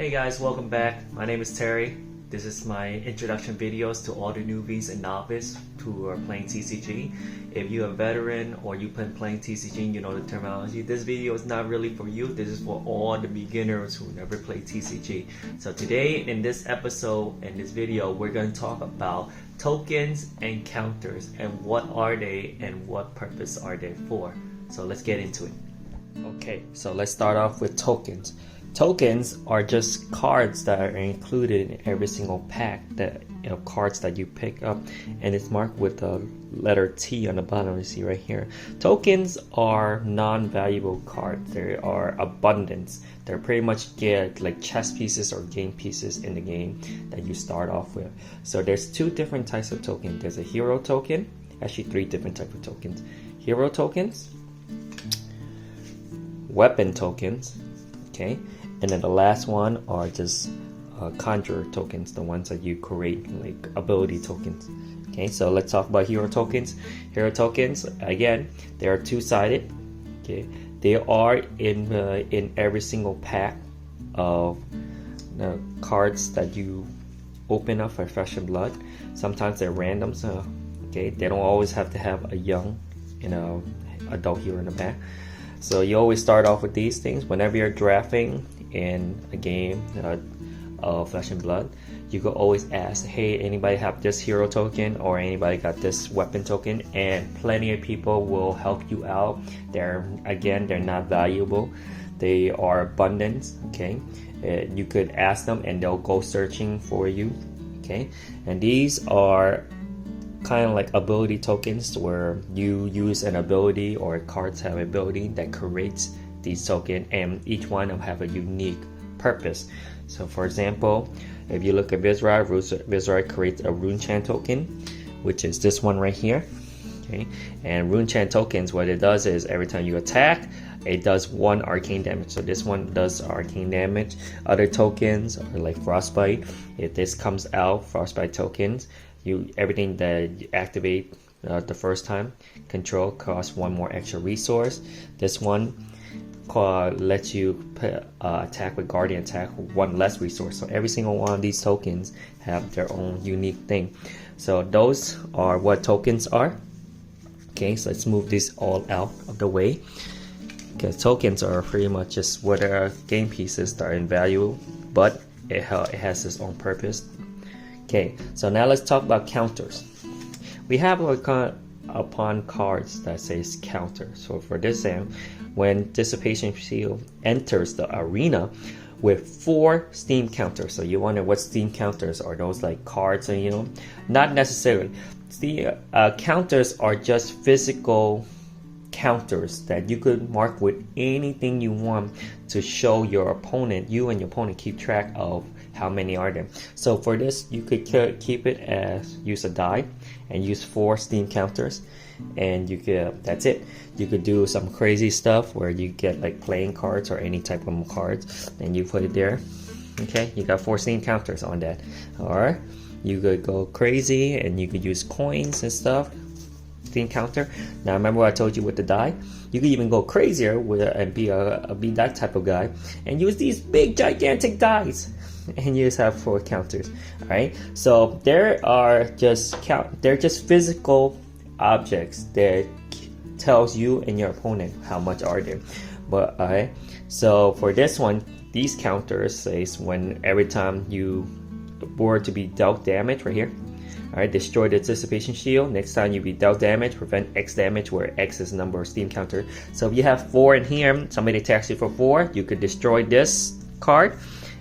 Hey guys, welcome back. My name is Terry. This is my introduction videos to all the newbies and novice who are playing TCG. If you're a veteran or you've been playing TCG and you know the terminology, this video is not really for you. This is for all the beginners who never played TCG. So today in this episode and this video, we're going to talk about tokens and counters and what are they and what purpose are they for. So let's get into it. Okay, so let's start off with tokens. Tokens are just cards that are included in every single pack that cards that you pick up, and it's marked with the letter T on the bottom. You see right here. Tokens are non-valuable cards. They are abundance. They're pretty much get like chess pieces or game pieces in the game that you start off with. So there's two different types of tokens. There's a hero token. Actually, three different types of tokens. Hero tokens, weapon tokens, okay, and then the last one are just conjurer tokens, the ones that you create, like ability tokens. Okay, so let's talk about hero tokens. Hero tokens, again, they are two-sided. Okay, they are in every single pack of cards that you open up for Flesh and Blood. Sometimes they're random, so okay, they don't always have to have a young, adult hero in the back. So you always start off with these things. Whenever you're drafting in a game of Flesh and Blood, you could always ask, hey, anybody have this hero token or anybody got this weapon token? And plenty of people will help you out. They're not valuable. They are abundant, okay? You could ask them and they'll go searching for you, okay? And these are kind of like ability tokens where you use an ability or cards have an ability that creates these tokens, and each one will have a unique purpose. So for example, if you look at Viserai creates a Rune Chant token, which is this one right here. Okay, and Rune Chant tokens, what it does is every time you attack, it does 1 arcane damage. So this one does arcane damage. Other tokens are like Frostbite. If this comes out, Frostbite tokens, everything that you activate the first time, control costs 1 more extra resource. This one lets you attack with Guardian attack 1 less resource. So every single one of these tokens have their own unique thing. So those are what tokens are. Okay, so let's move this all out of the way, because tokens are pretty much just what are game pieces that are invaluable, but it has its own purpose. Okay, so now let's talk about counters. We have upon cards that says counter. So for this example, when Dissipation Shield enters the arena with 4 steam counters. So you wonder what steam counters are. Those like cards, not necessarily. The counters are just physical counters that you could mark with anything you want to show your opponent. You and your opponent keep track of how many are there. So for this, you could keep it as use a die and use 4 steam counters, and that's it. You could do some crazy stuff where you get like playing cards or any type of cards and you put it there. Okay, you got 4 steam counters on that. Or you could go crazy and you could use coins and stuff. Steam counter. Now remember what I told you with the die? You could even go crazier with and be that type of guy and use these big gigantic dies and you just have 4 counters. All right, so they're just physical objects that tells you and your opponent how much are there. But all right, so for this one, these counters says when every time you were to be dealt damage right here. Alright, destroy the Dissipation Shield. Next time you be dealt damage, prevent X damage, where X is the number of steam counter. So if you have 4 in here, somebody attacks you for 4, you could destroy this card,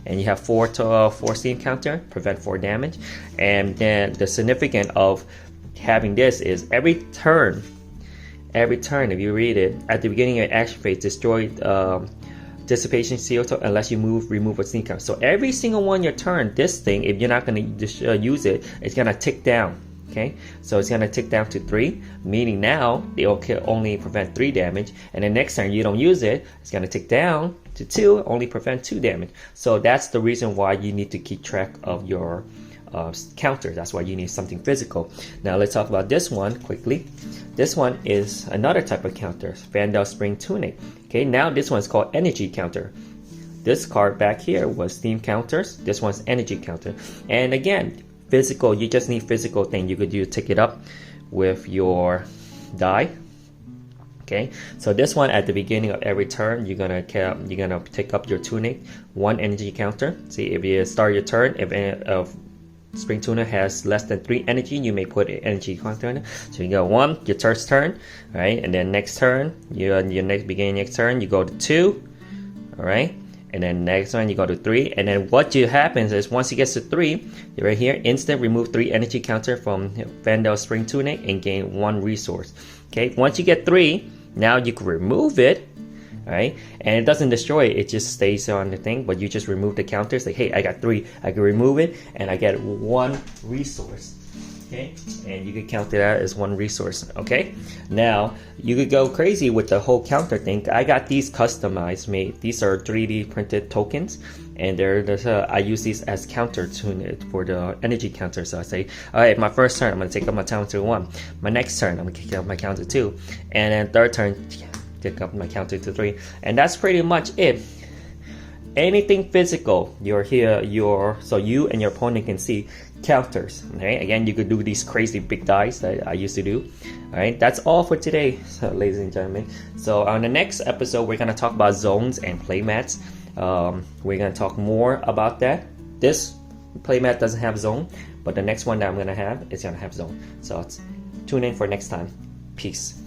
and you have 4 steam counter, prevent 4 damage. And then the significance of having this is every turn, if you read it, at the beginning of your action phase, destroy Dissipation Shield unless you remove a steam counter. So every single one your turn, this thing, if you're not going to use it, it's going to tick down. Okay, so it's going to tick down to 3, meaning now it will only prevent 3 damage, and the next turn you don't use it, it's going to tick down to 2, only prevent 2 damage. So that's the reason why you need to keep track of your counter. That's why you need something physical. Now let's talk about this one quickly. This one is another type of counter, Vandal Spring Tunic. Okay, now this one is called energy counter. this card back here was theme counters. This one's energy counter. And again, physical, you just need physical thing. You could take it up with your die. Okay, so this one at the beginning of every turn, you're gonna take up your tunic, 1 energy counter. See, if you start your turn, if Spring Tuna has less than 3 energy, you may put an energy counter on it. So you go 1, your first turn, right? And then next turn, beginning next turn, you go to 2, all right? And then next one, you go to 3. And then what happens is once you get to 3, you're right here, instant remove 3 energy counter from Vandal Spring Tunic and gain 1 resource. Okay, once you get 3, now you can remove it, right? And it doesn't destroy it, it just stays on the thing, but you just remove the counters. Like, hey, I got 3, I can remove it, and I get 1 resource. Okay, and you can count that as 1 resource. Okay, now you could go crazy with the whole counter thing. I got these customized made. These are 3D printed tokens, and I use these as counter for the energy counter. So I say, all right, my first turn, I'm gonna take up my counter to 1. My next turn, I'm gonna take up my counter 2, and then third turn, take up my counter to 3, and that's pretty much it. Anything physical, so you and your opponent can see counters. Okay, again, you could do these crazy big dice that I used to do. All right, that's all for today, ladies and gentlemen. So on the next episode, we're gonna talk about zones and playmats. We're gonna talk more about that. This playmat doesn't have zone, but the next one that I'm gonna have is gonna have zone. So tune in for next time. Peace.